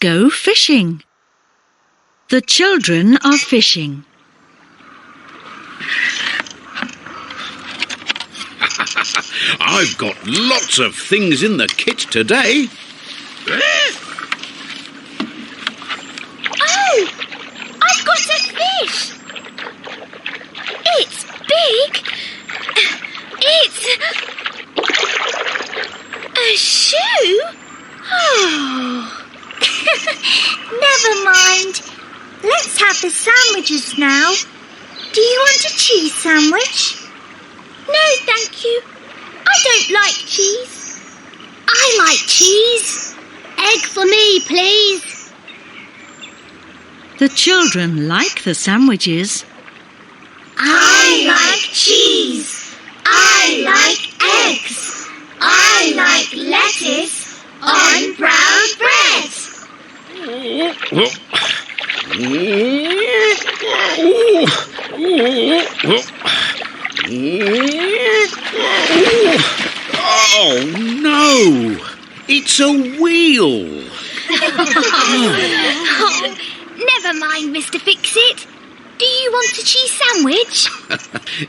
go fishing. The children are fishing. I've got lots of things in the kit today. Oh! I've got a fish! It's big! It's a shoe? Oh! Never mind. Let's have the sandwiches now. Do you want a cheese sandwich? No, thank you. I don't like cheese. I like cheese. Egg for me, please. The children like the sandwiches. I like cheese. I like eggs. I like lettuce on brown bread. Oh no! It's a wheel! Oh, never mind, Mr. Fix-It. Do you want a cheese sandwich?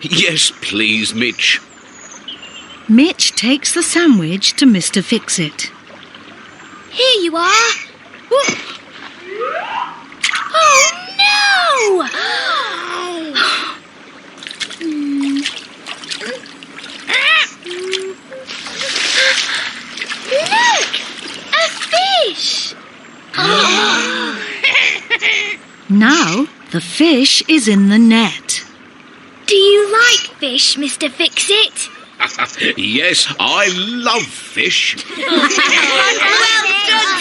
Yes, please, Mitch. Mitch takes the sandwich to Mr. Fix-It. Here you are. Oh no! Look! A fish! Now the fish is in the net. Do you like fish, Mr. Fix-It? Yes, I love fish. Well done,